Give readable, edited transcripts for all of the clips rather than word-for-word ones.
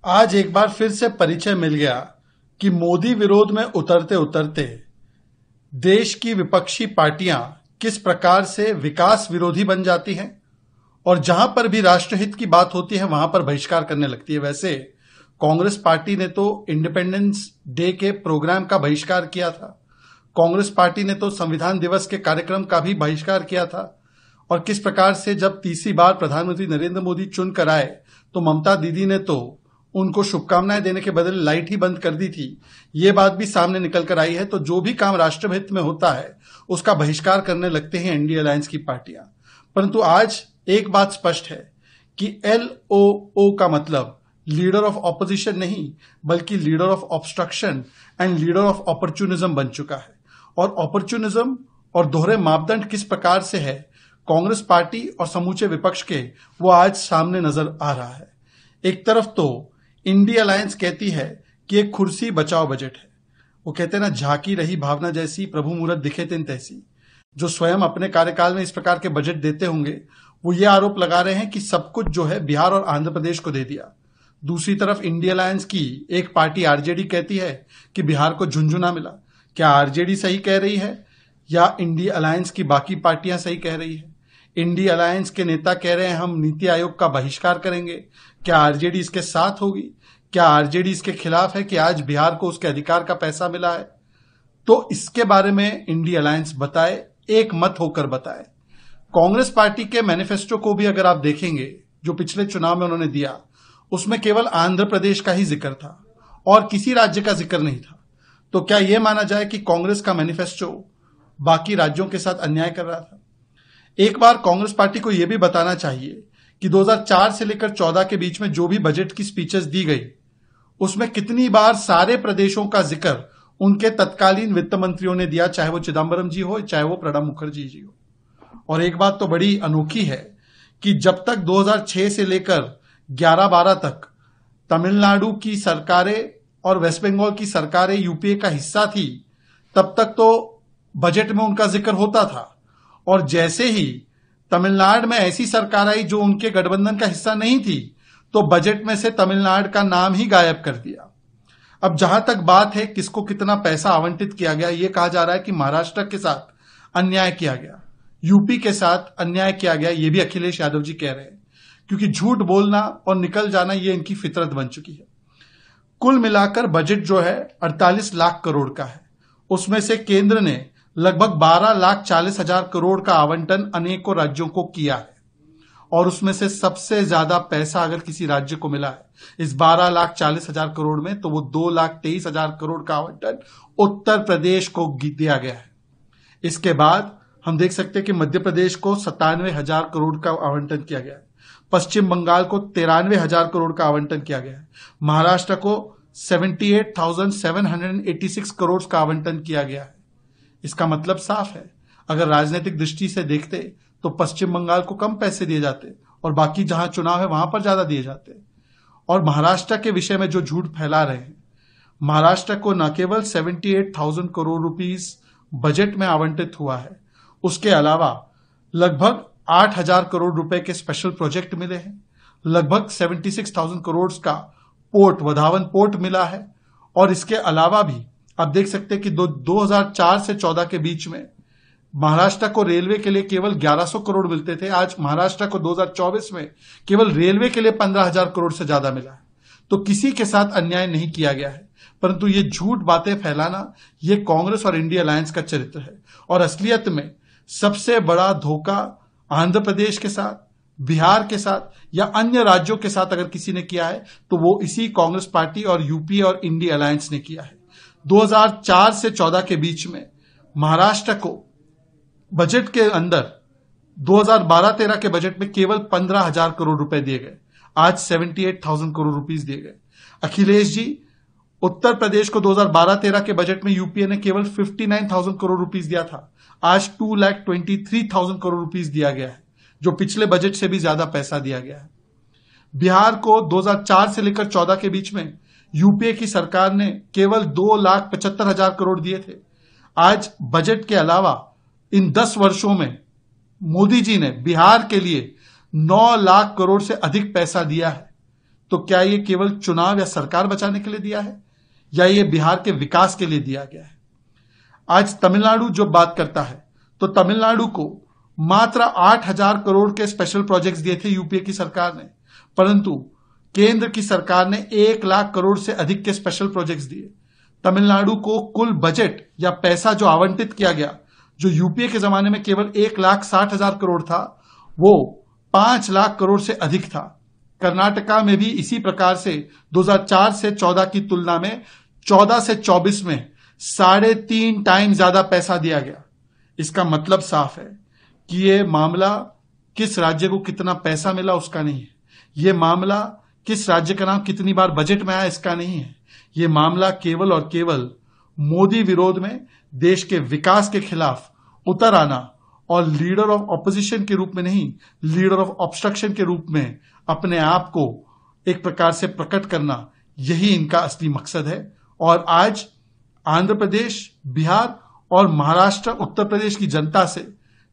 आज एक बार फिर से परिचय मिल गया कि मोदी विरोध में उतरते उतरते देश की विपक्षी पार्टियां किस प्रकार से विकास विरोधी बन जाती हैं और जहां पर भी राष्ट्रहित की बात होती है वहां पर बहिष्कार करने लगती है। वैसे कांग्रेस पार्टी ने तो इंडिपेंडेंस डे के प्रोग्राम का बहिष्कार किया था। कांग्रेस पार्टी ने तो संविधान दिवस के कार्यक्रम का भी बहिष्कार किया था। और किस प्रकार से जब तीसरी बार प्रधानमंत्री नरेंद्र मोदी चुनकर आए तो ममता दीदी ने तो उनको शुभकामनाएं देने के बदले लाइट ही बंद कर दी थी। ये बात भी सामने निकल कर आई है। तो जो भी काम राष्ट्रहित में होता है उसका बहिष्कार करने लगते हैं एनडीए अलायंस की पार्टियां। परंतु आज एक बात स्पष्ट है कि एलओओ का मतलब लीडर ऑफ ऑपोजिशन नहीं बल्कि leader of obstruction and leader of opportunism बन चुका है। और अपॉर्चुनिज्म और दोहरे मापदंड किस प्रकार से है कांग्रेस पार्टी और समूचे विपक्ष के, वो आज सामने नजर आ रहा है। एक तरफ तो इंडिया अलायंस कहती है कि एक कुर्सी बचाओ बजट है। वो कहते हैं ना, झांकी रही भावना जैसी प्रभु मूरत दिखे तिन तैसी। जो स्वयं अपने कार्यकाल में इस प्रकार के बजट देते होंगे वो ये आरोप लगा रहे हैं कि सब कुछ जो है बिहार और आंध्र प्रदेश को दे दिया। दूसरी तरफ इंडिया अलायंस की एक पार्टी आरजेडी कहती है कि बिहार को झुंझुना मिला। क्या आरजेडी सही कह रही है या इंडिया अलायंस की बाकी पार्टियां सही कह रही है? इंडिया अलायंस के नेता कह रहे हैं हम नीति आयोग का बहिष्कार करेंगे। क्या आरजेडी इसके साथ होगी? क्या आरजेडी इसके खिलाफ है कि आज बिहार को उसके अधिकार का पैसा मिला है? तो इसके बारे में इंडिया अलायंस बताए, एक मत होकर बताए। कांग्रेस पार्टी के मैनिफेस्टो को भी अगर आप देखेंगे जो पिछले चुनाव में उन्होंने दिया, उसमें केवल आंध्र प्रदेश का ही जिक्र था और किसी राज्य का जिक्र नहीं था। तो क्या यह माना जाए कि कांग्रेस का मैनिफेस्टो बाकी राज्यों के साथ अन्याय कर रहा था? एक बार कांग्रेस पार्टी को यह भी बताना चाहिए कि 2004 से लेकर 14 के बीच में जो भी बजट की स्पीचेस दी गई उसमें कितनी बार सारे प्रदेशों का जिक्र उनके तत्कालीन वित्त मंत्रियों ने दिया, चाहे वो चिदंबरम जी हो चाहे वो प्रणब मुखर्जी जी हो। और एक बात तो बड़ी अनोखी है कि जब तक 2006 से लेकर 11-12 तक तमिलनाडु की सरकारें और वेस्ट बंगाल की सरकारें यूपीए का हिस्सा थी, तब तक तो बजट में उनका जिक्र होता था। और जैसे ही तमिलनाडु में ऐसी सरकार आई जो उनके गठबंधन का हिस्सा नहीं थी तो बजट में से तमिलनाडु का नाम ही गायब कर दिया। अब जहां तक बात है किसको कितना पैसा आवंटित किया गया, यह कहा जा रहा है कि महाराष्ट्र के साथ अन्याय किया गया, यूपी के साथ अन्याय किया गया। यह भी अखिलेश यादव जी कह रहे हैं, क्योंकि झूठ बोलना और निकल जाना यह इनकी फितरत बन चुकी है। कुल मिलाकर बजट जो है 48 लाख करोड़ का है। उसमें से केंद्र ने लगभग 12,40,000 करोड़ का आवंटन अनेकों राज्यों को किया है। और उसमें से सबसे ज्यादा पैसा अगर किसी राज्य को मिला है इस 12,40,000 करोड़ में, तो वो 2,23,000 करोड़ का आवंटन उत्तर प्रदेश को दिया गया है। इसके बाद हम देख सकते हैं कि मध्य प्रदेश को 97,000 करोड़ का आवंटन किया गया है, पश्चिम बंगाल को 93,000 करोड़ का आवंटन किया गया है, महाराष्ट्र को 78,786 करोड़ का आवंटन किया गया है। इसका मतलब साफ है, अगर राजनीतिक दृष्टि से देखते तो पश्चिम बंगाल को कम पैसे दिए जाते और बाकी जहां चुनाव है वहां पर ज्यादा दिए जाते। और महाराष्ट्र के विषय में जो झूठ फैला रहे हैं, महाराष्ट्र को न केवल 78,000 करोड़ रुपीस बजट में आवंटित हुआ है, उसके अलावा लगभग 8,000 करोड़ रुपए के स्पेशल प्रोजेक्ट मिले हैं, लगभग 76,000 करोड़ का पोर्ट वधावन पोर्ट मिला है। और इसके अलावा भी आप देख सकते हैं कि 2004 से 14 के बीच में महाराष्ट्र को रेलवे के लिए केवल 1,100 करोड़ मिलते थे, आज महाराष्ट्र को 2024 में केवल रेलवे के लिए 15,000 करोड़ से ज्यादा मिला है। तो किसी के साथ अन्याय नहीं किया गया है, परंतु ये झूठ बातें फैलाना ये कांग्रेस और इंडिया अलायंस का चरित्र है। और असलियत में सबसे बड़ा धोखा आंध्र प्रदेश के साथ, बिहार के साथ या अन्य राज्यों के साथ अगर किसी ने किया है तो वो इसी कांग्रेस पार्टी और यूपीए और इंडिया अलायंस ने किया है। 2004 से 14 के बीच में महाराष्ट्र को बजट के अंदर 2012-13 के बजट में केवल 15,000 करोड़ रुपए दिए गए, आज 78,000 करोड़ रुपीस दिए गए। अखिलेश जी, उत्तर प्रदेश को 2012-13 के बजट में यूपीए ने केवल 59,000 करोड़ रुपीस दिया था, आज 2,23,000 करोड़ रुपीस दिया गया है, जो पिछले बजट से भी ज्यादा पैसा दिया गया है। बिहार को 2004 से लेकर 14 के बीच में यूपीए की सरकार ने केवल 2,75,000 करोड़ दिए थे, आज बजट के अलावा इन 10 वर्षों में मोदी जी ने बिहार के लिए 9 लाख करोड़ से अधिक पैसा दिया है। तो क्या ये केवल चुनाव या सरकार बचाने के लिए दिया है, या ये बिहार के विकास के लिए दिया गया है? आज तमिलनाडु जो बात करता है, तो तमिलनाडु को मात्र 8,000 करोड़ के स्पेशल प्रोजेक्ट्स दिए थे यूपीए की सरकार ने, परंतु केंद्र की सरकार ने 1 लाख करोड़ से अधिक के स्पेशल प्रोजेक्ट्स दिए। तमिलनाडु को कुल बजट या पैसा जो आवंटित किया गया, जो यूपीए के जमाने में केवल 1,60,000 करोड़ था, वो 5 लाख करोड़ से अधिक था। कर्नाटका में भी इसी प्रकार से 2004 से 14 की तुलना में 14 से 24 में 3.5 टाइम ज्यादा पैसा दिया गया। इसका मतलब साफ है कि ये मामला किस राज्य को कितना पैसा मिला उसका नहीं है, ये मामला किस राज्य का नाम कितनी बार बजट में आया इसका नहीं है, ये मामला केवल और केवल मोदी विरोध में देश के विकास के खिलाफ उतर आना और लीडर ऑफ ऑपोजिशन के रूप में नहीं, लीडर ऑफ ऑब्स्ट्रक्शन के रूप में अपने आप को एक प्रकार से प्रकट करना, यही इनका असली मकसद है। और आज आंध्र प्रदेश, बिहार और महाराष्ट्र, उत्तर प्रदेश की जनता से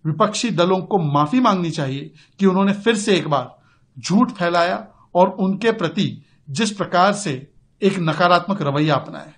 विपक्षी दलों को माफी मांगनी चाहिए कि उन्होंने फिर से एक बार झूठ फैलाया और उनके प्रति जिस प्रकार से एक नकारात्मक रवैया अपनाया है।